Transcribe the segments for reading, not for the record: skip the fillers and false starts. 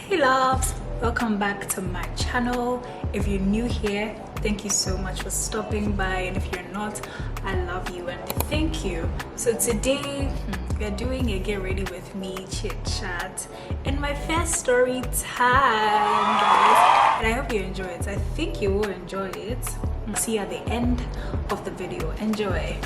Hey loves, welcome back to my channel. If you're new here, thank you so much for stopping by, and if you're not, I love you and thank you. So today we're doing a get ready with me chit chat in my first story time, guys, and I hope you enjoy it. I think you will enjoy it. See you at the end of the video. Enjoy.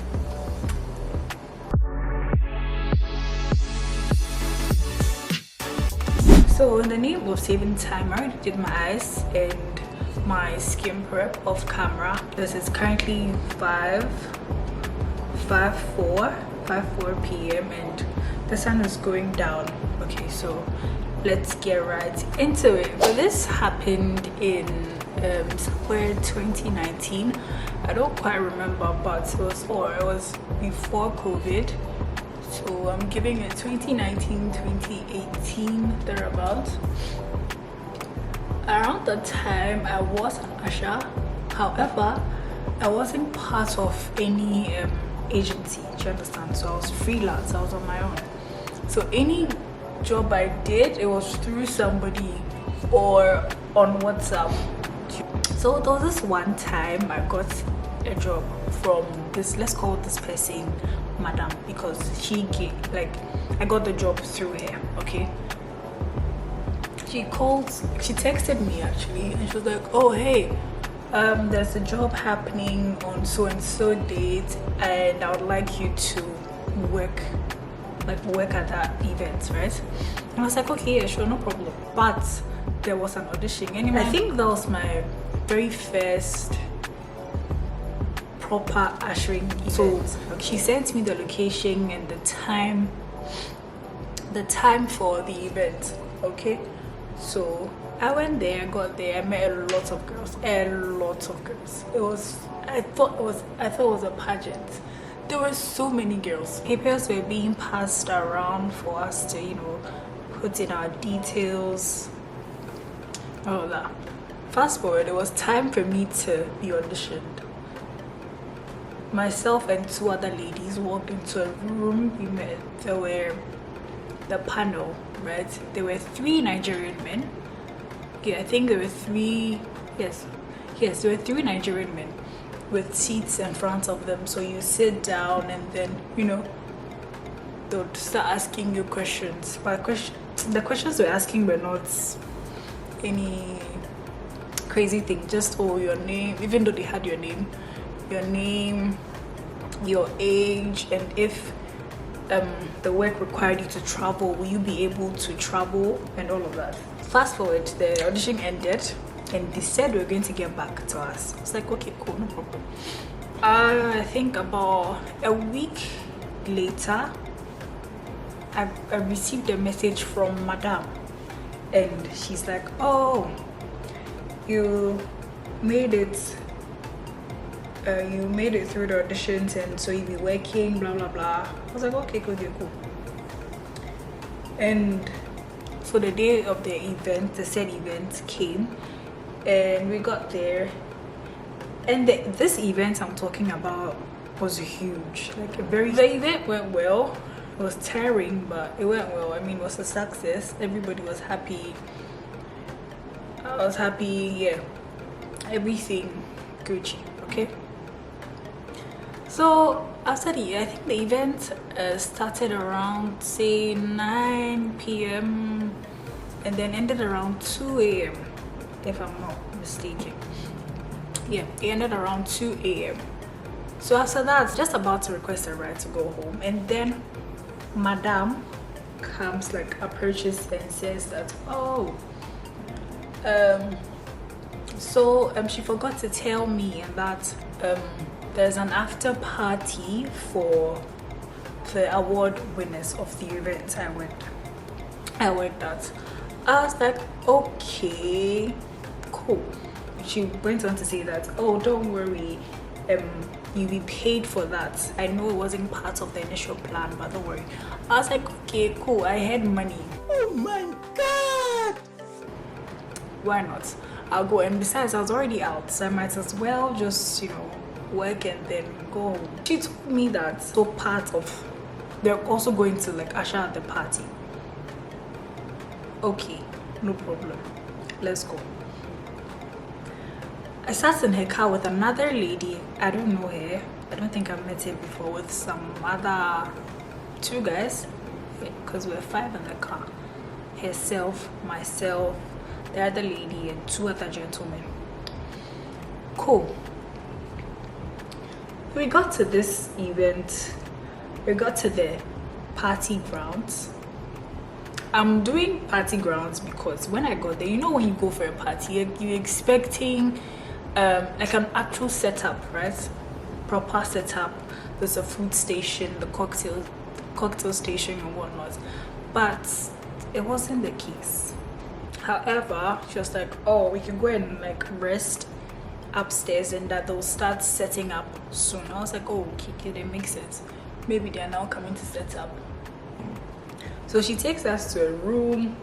So in the name of saving time, I already did my eyes and my skin prep off camera. This is currently 5:04 p.m. and the sun is going down. Okay, so let's get right into it. So this happened in somewhere 2019. I don't quite remember, but it was before COVID. So I'm giving it 2019, 2018, thereabouts. Around the time I was an usher, however, I wasn't part of any agency, do you understand? So I was freelance, I was on my own. So any job I did, it was through somebody or on WhatsApp. So there was this one time I got a job from this, let's call this person Madam, because she gave, like, I got the job through her. Okay, she texted me actually, and she was like, oh hey, there's a job happening on so and so date, and I would like you to work at that event, right? And I was like, okay, yeah, sure, no problem. But there was an audition anyway. I think that was my very first proper ushering event. So she sent me the location and the time for the event. Okay, so I went there, got there, I met a lot of girls. I thought it was a pageant. There were so many girls. Papers were being passed around for us to, put in our details, all of that. Fast forward, it was time for me to be auditioned. Myself and two other ladies walked into a room. We met. There were the panel, right? There were 3 Nigerian men. Yeah, I think there were 3. Yes, there were 3 Nigerian men with seats in front of them. So you sit down, and then they'll start asking you questions. But the questions they were asking were not any crazy thing. Just your name, even though they had your name, your age, and if the work required you to travel, will you be able to travel, and all of that. Fast forward, the audition ended and they said we're going to get back to us. It's like, okay, cool, no problem. I think about a week later, I received a message from Madam, and she's like, oh, you made it through the auditions, and so you'll be working, blah blah blah. I was like, okay, cool. And so the day of the event, the said event came, and we got there, and this event I'm talking about was huge. The event went well. It was tiring, but it went well. I mean, it was a success. Everybody was happy. I was happy. Yeah, everything Gucci. Okay. So after I think the event started around, say, 9 p.m. and then ended around 2 a.m. if I'm not mistaken. Yeah, it ended around 2 a.m. So after that, just about to request a ride to go home, and then Madam comes, approaches and says that, oh, she forgot to tell me that there's an after party for the award winners of the event I went at. I was like, okay, cool. She went on to say that, oh, don't worry, you'll be paid for that. I know it wasn't part of the initial plan, but don't worry. I was like, okay, cool. I had money. Oh my god, why not? I'll go. And besides, I was already out, so I might as well just work and then go home. She told me that they're also going to usher at the party. Okay, no problem, let's go. I sat in her car with another lady. I don't know her. I don't think I've met her before, with some other 2 guys, because we were 5 in the car. Herself, myself, the other lady, and 2 other gentlemen. Cool. We got to this event. We got to the party grounds. I'm doing party grounds because when I got there, you know, when you go for a party, you're expecting like an actual setup, right? Proper setup. There's a food station, the cocktail station and whatnot, but it wasn't the case. However, she was like, oh, we can go and like rest upstairs and that they'll start setting up soon. I was like, oh, okay, that makes sense. Maybe they're now coming to set up. So she takes us to a room,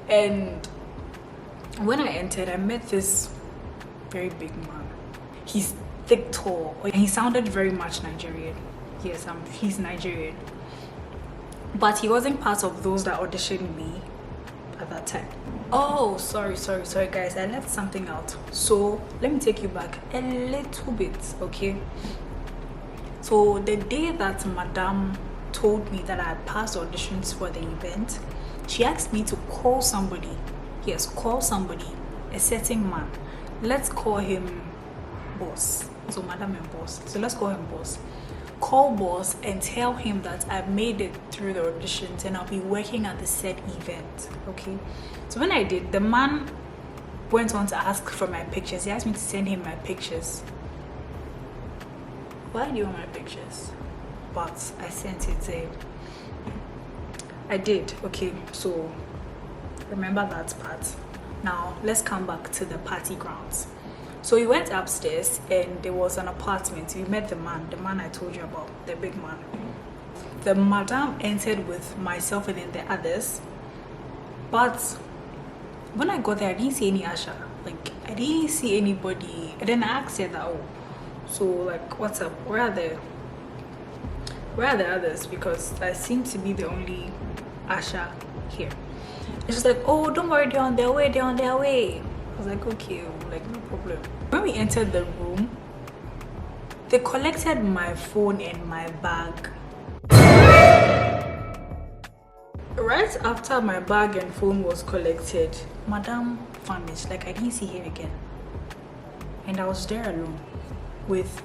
and when I entered, I met this very big man. He's thick, tall, and he sounded very much Nigerian. Yes, he's Nigerian, but he wasn't part of those that auditioned me at that time. Oh, sorry guys, I left something out, so let me take you back a little bit, okay? So the day that Madame told me that I had passed auditions for the event, she asked me to call somebody. Yes, call somebody, a certain man. Let's call him Boss. So Madame and Boss, so let's call him Boss. Call Boss and tell him that I've made it through the auditions and I'll be working at the said event. Okay, so when I did, the man went on to ask for my pictures. He asked me to send him my pictures. Why do you want my pictures? But I sent it. I did. Okay, so remember that part. Now let's come back to the party grounds. So we went upstairs and there was an apartment. We met the man I told you about, the big man. The madam entered with myself and then the others, but when I got there, I didn't see any usher. Like, I didn't see anybody. And then I asked her that, oh, so like, what's up? Where are the others? Because I seem to be the only usher here. And she's like, oh, don't worry, they're on their way. I was like, okay, like, no problem. When we entered the room, they collected my phone and my bag. Right after my bag and phone was collected, Madame vanished. Like, I didn't see her again. And I was there alone with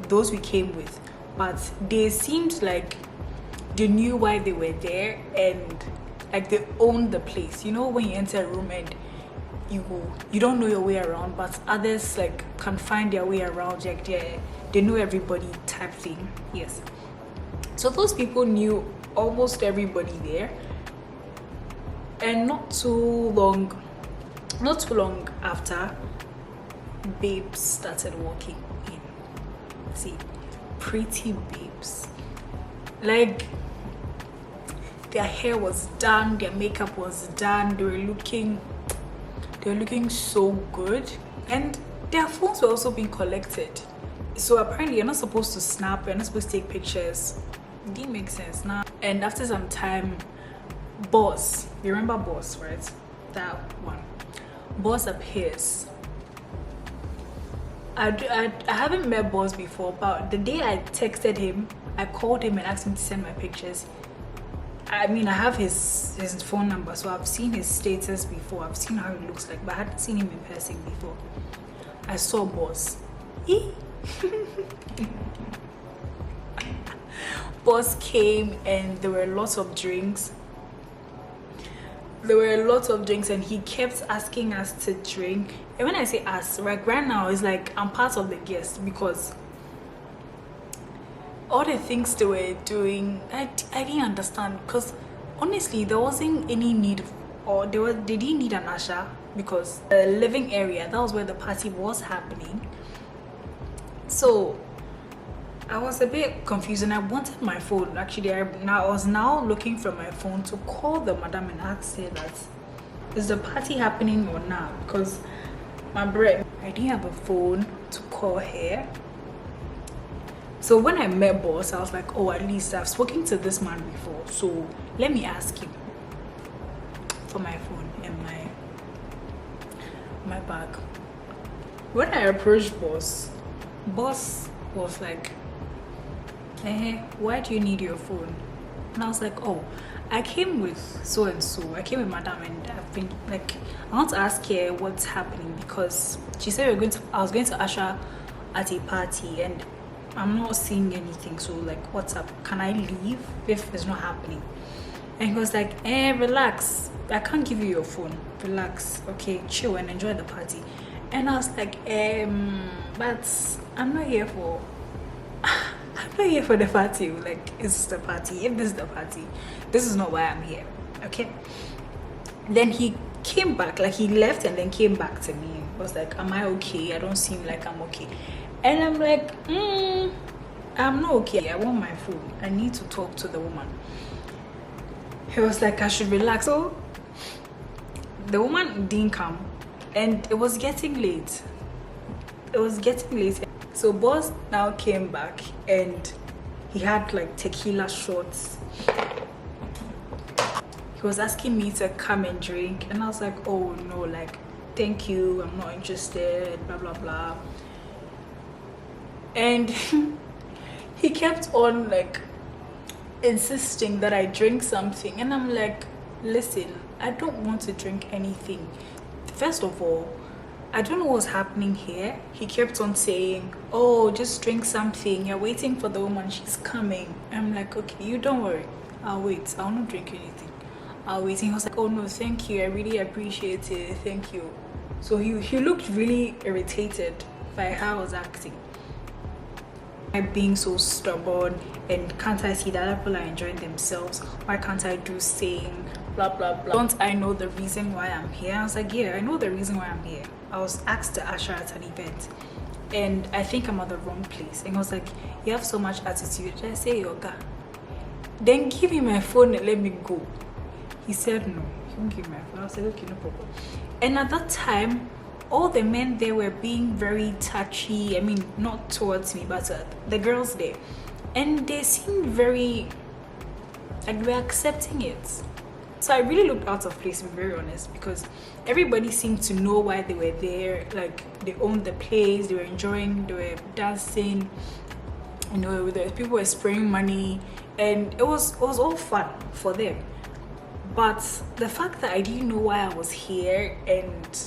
those we came with. But they seemed like they knew why they were there and like they owned the place. You know, when you enter a room and you don't know your way around, but others like can find their way around, like they know everybody type thing. Yes, so those people knew almost everybody there. And not too long after, babes started walking in. See, pretty babes, like their hair was done, their makeup was done, they were looking so good, and their phones were also being collected. So apparently you're not supposed to snap, you're not supposed to take pictures. It didn't make sense now. And after some time, Boss, you remember Boss, right? That one. Boss appears. I haven't met Boss before, but the day I texted him, I called him and asked him to send my pictures. I mean, I have his phone number, so I've seen his status before. I've seen how he looks like, but I hadn't seen him in person before. I saw Boss. Boss came and there were lots of drinks. And he kept asking us to drink. And when I say us, right now, it's like I'm part of the guest, because all the things they were doing, I didn't understand, because honestly there wasn't any need, or they didn't need an usher, because the living area, that was where the party was happening. So I was a bit confused and I wanted my phone. Actually, I was now looking for my phone to call the madam and ask her that, is the party happening or not? Because my bread, I didn't have a phone to call her. So when I met Boss, I was like, oh, at least I've spoken to this man before, so let me ask him for my phone. And my bag. When I approached boss was like, why do you need your phone? And I was like, oh, I came with so and so. I came with madam, and I've been like, I want to ask her what's happening, because she said I was going to usher at a party, and I'm not seeing anything. So like, what's up? Can I leave if it's not happening? And he was like, relax. I can't give you your phone. Relax. Okay, chill and enjoy the party. And I was like, but I'm not here for the party. Like, it's the party. If this is the party, this is not why I'm here. Okay. Then he came back, like he left and then came back to me. Was like, am I okay? I don't seem like I'm okay. And I'm like, I'm not okay. I want my phone. I need to talk to the woman. He was like, I should relax. So the woman didn't come, and it was getting late. So boss now came back, and he had like tequila shots. He was asking me to come and drink, and I was like, oh no, like, thank you, I'm not interested, blah blah blah. And he kept on like insisting that I drink something, and I'm like, listen, I don't want to drink anything. First of all, I don't know what's happening here. He kept on saying, oh, just drink something, you're waiting for the woman, she's coming. I'm like, okay, you don't worry, I'll wait, I'll not drink anything, I'll wait. And he was like, oh no, thank you, I really appreciate it, thank you. So he looked really irritated by how I was acting. I'm being so stubborn, and can't I see that other people are enjoying themselves? Why can't I do same? Blah blah blah. Don't I know the reason why I'm here? I was like, yeah, I know the reason why I'm here. I was asked to usher at an event, and I think I'm at the wrong place. And he was like, you have so much attitude. I say, yoga, then give me my phone and let me go. He said no, he won't give me my phone. I said, okay, no problem. And at that time, all the men there were being very touchy. I mean, not towards me, but the girls there, and they seemed very like they were accepting it. So I really looked out of place, to be very honest, because everybody seemed to know why they were there. Like, they owned the place, they were enjoying, they were dancing, you know, the people were spraying money, and it was all fun for them. But the fact that I didn't know why I was here, and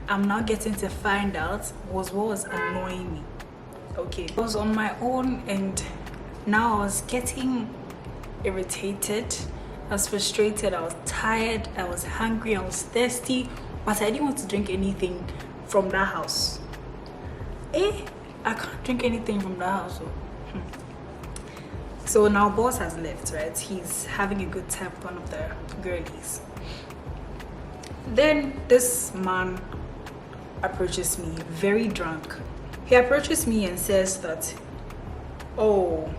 I'm not getting to find out, was what was annoying me. Okay, I was on my own, and now I was getting irritated, I was frustrated, I was tired, I was hungry, I was thirsty, but I didn't want to drink anything from that house. I can't drink anything from that house. So now boss has left, right? He's having a good time with one of the girlies. Then this man approaches me, very drunk. He approaches me and says that, oh,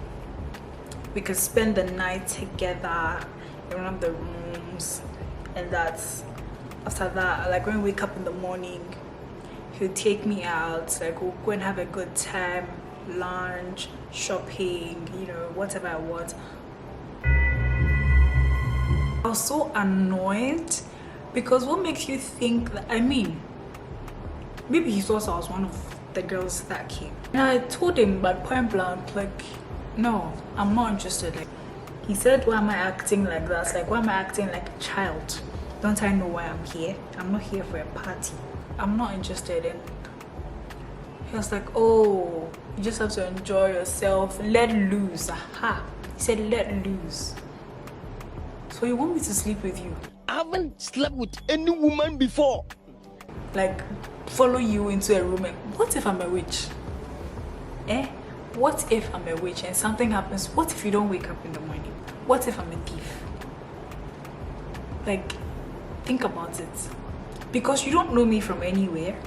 we could spend the night together in one of the rooms, and that after that, like, when we wake up in the morning, he'll take me out, like, we'll go and have a good time, lunch, shopping, you know, whatever I want. I was so annoyed, because what makes you think that, I mean, maybe he thought I was one of the girls that came. And I told him, but point blank, like, no, I'm not interested. Like, he said, why am I acting like that? Like, why am I acting like a child? Don't I know why I'm here? I'm not here for a party. I'm not interested in. He was like, oh, you just have to enjoy yourself, let loose. Aha. He said, let loose. So you want me to sleep with you? I haven't slept with any woman before. Like, follow you into a room. What if I'm a witch? What if I'm a witch and something happens? What if you don't wake up in the morning? What if I'm a thief? Like, think about it. Because you don't know me from anywhere,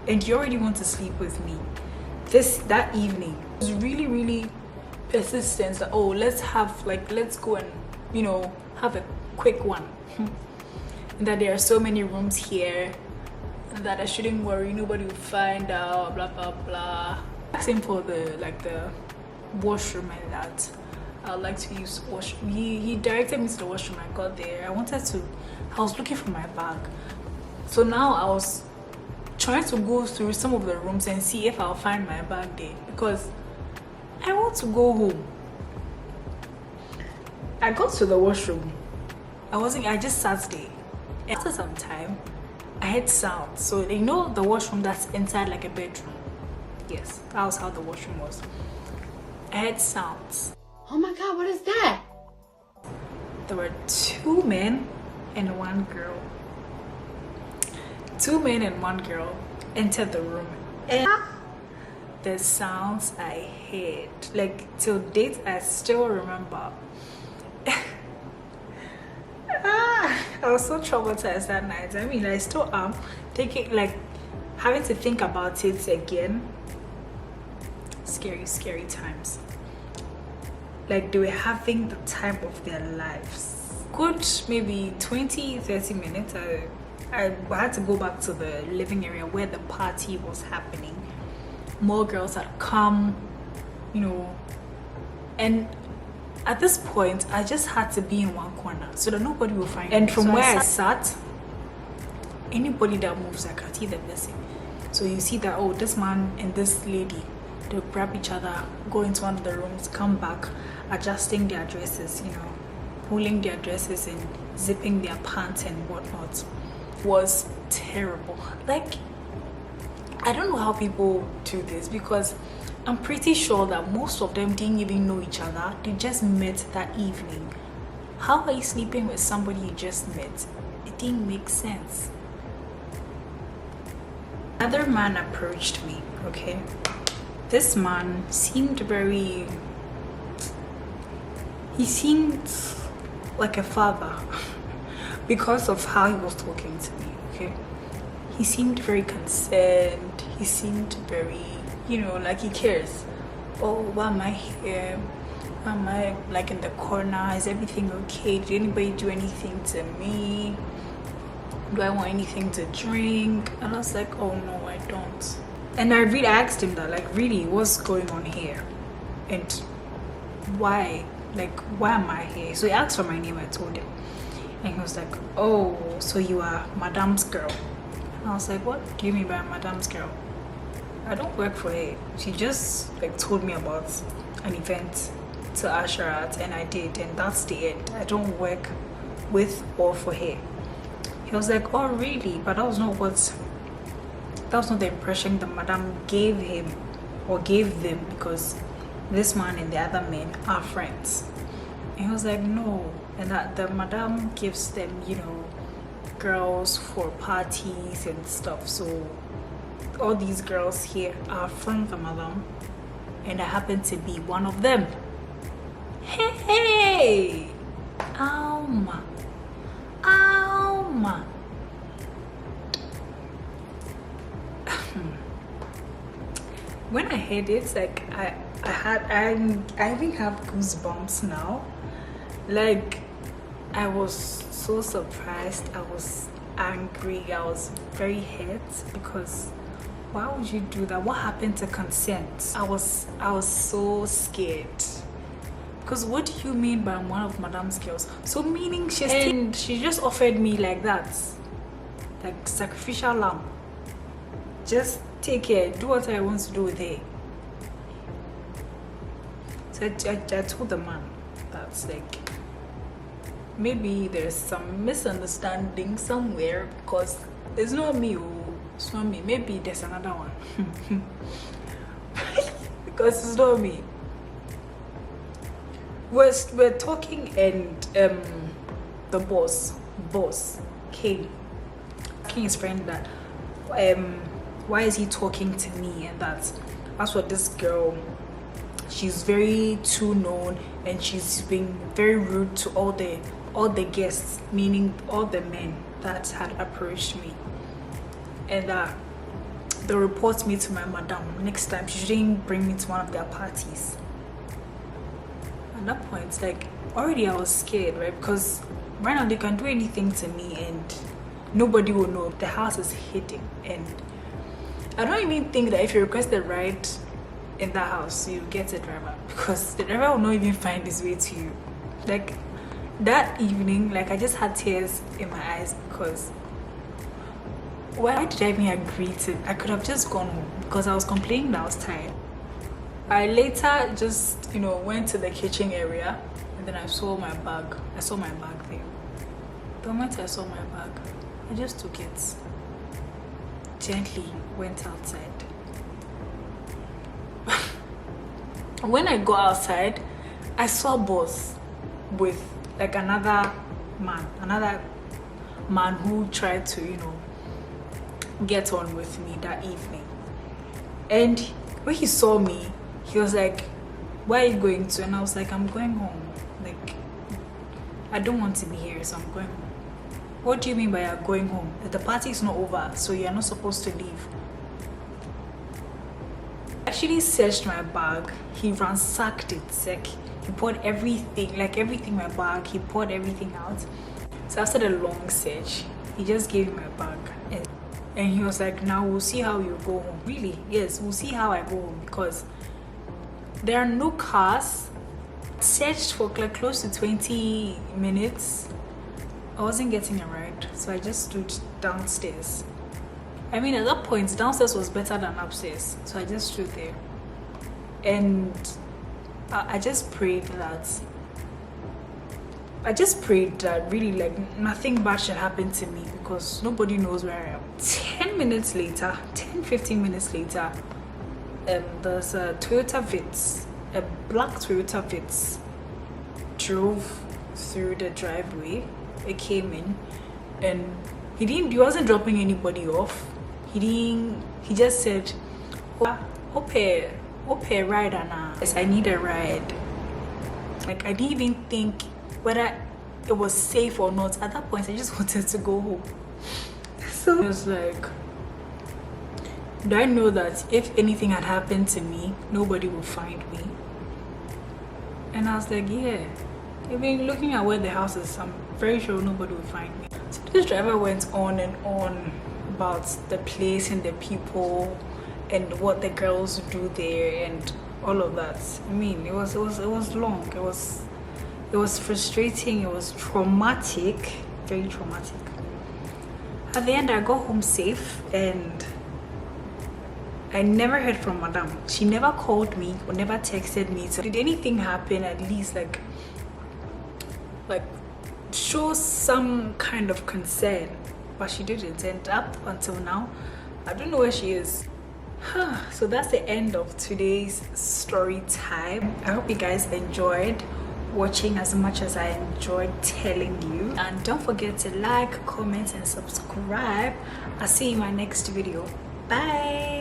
and you already want to sleep with me. That evening was really, really persistent. That, oh, let's go and, you know, have a quick one. And that there are so many rooms here, and that I shouldn't worry, nobody will find out, blah blah blah. Asking for the washroom, and that I'd like to use the washroom. He directed me to the washroom. I got there. I was looking for my bag. So now I was trying to go through some of the rooms and see if I'll find my bag there because I want to go home. I got to the washroom. I just sat there. After some time, I heard sounds. So you know the washroom that's inside like a bedroom. Yes, that was how the washroom was. I heard sounds. Oh my God, what is that? There were 2 men and 1 girl. 2 men and 1 girl entered the room. And the sounds I heard, like till date, I still remember. I was so traumatized that night. I mean, I still am thinking, like, having to think about it again. Scary times. Like, they were having the time of their lives. Good, maybe 20-30 minutes. I had to go back to the living area where the party was happening. More girls had come, you know, and at this point I just had to be in one corner so that nobody will find me. And from where I sat, anybody that moves, I can see them missing. So you see that, oh, this man and this lady, they'll grab each other, go into one of the rooms, come back, adjusting their dresses, you know, pulling their dresses and zipping their pants and whatnot. Was terrible. Like, I don't know how people do this because I'm pretty sure that most of them didn't even know each other. They just met that evening. How are you sleeping with somebody you just met? It didn't make sense. Another man approached me, okay? This man seemed he seemed like a father because of how he was talking to me, okay? He seemed very concerned. He seemed very, you know, like he cares. Oh, why am I here? Why am I like in the corner? Is everything okay? Did anybody do anything to me? Do I want anything to drink? And I was like, oh no, I don't. And I asked him that, like, really, what's going on here? And why? Like, why am I here? So he asked for my name. I told him. And he was like, oh, so you are Madame's girl. And I was like, what do you mean by Madame's girl? I don't work for her. She just like told me about an event to usher at, and I did, and that's the end. I don't work with or for her. He was like, oh really? But that was not the impression that Madame gave him or gave them, because this man and the other men are friends. And he was like, no. And that the Madame gives them, you know, girls for parties and stuff. So all these girls here are from the Madame, and I happen to be one of them. Hey! Alma. When I heard it, like I even have goosebumps now. Like, I was so surprised, I was angry, I was very hurt, because why would you do that? What happened to consent? I was so scared, because what do you mean by I'm one of Madame's girls? So meaning she just offered me like that, like sacrificial lamb. Just take care, do what I want to do with her. So I told the man that's like, maybe there's some misunderstanding somewhere, because it's not me. It's not me. Maybe there's another one. Because it's not me. We're talking, and the boss came, asking his friend that why is he talking to me, and that's what this girl, she's very too known, and she's been very rude to all the guests, meaning all the men that had approached me, and they report me to my madam. Next time she shouldn't bring me to one of their parties. At that point, like, already I was scared, right? Because right now they can do anything to me and nobody will know. The house is hidden, and I don't even think that if you request a ride in that house, you get a driver, because the driver will not even find his way to you. Like, that evening, like, I just had tears in my eyes, because why did I even agree to? I could have just gone home because I was complaining that I was tired. I later just, you know, went to the kitchen area and then I saw my bag. I saw my bag there. The moment I saw my bag, I just took it. Gently went outside. When I go outside, I saw boss with like another man who tried to, you know, get on with me that evening. And when he saw me, he was like, where are you going to? And I was like, I'm going home. Like, I don't want to be here, so I'm going home. What do you mean by you're going home? The party is not over, so you're not supposed to leave. He actually searched my bag. He ransacked it. Like, he poured everything, like everything in my bag. He poured everything out. So after the long search, he just gave me my bag. And he was like, now we'll see how you go home. Really? Yes, we'll see how I go home because there are no cars. Searched for like close to 20 minutes. I wasn't getting a ride, so I just stood downstairs. I mean, at that point, downstairs was better than upstairs, so I just stood there. And I just prayed that really, like, nothing bad should happen to me because nobody knows where I am. 15 minutes later, there's a Toyota Vitz, a black Toyota Vitz, drove through the driveway. It came in, and he wasn't dropping anybody off. He just said, hope a ride, Anna. Yes, I need a ride. Like, I didn't even think whether it was safe or not. At that point, I just wanted to go home. So I was like, do I know that if anything had happened to me, nobody would find me? And I was like, yeah. Even looking at where the house is, I'm very sure nobody will find me. So this driver went on and on about the place and the people and what the girls do there and all of that. I mean, it was long. It was frustrating. It was traumatic, very traumatic. At the end, I got home safe and I never heard from Madam. She never called me or never texted me. So did anything happen? At least like show some kind of concern, but she didn't. And up until now, I don't know where she is. So that's the end of today's story time. I hope you guys enjoyed watching as much as I enjoyed telling you, and don't forget to like, comment and subscribe. I'll see you in my next video. Bye.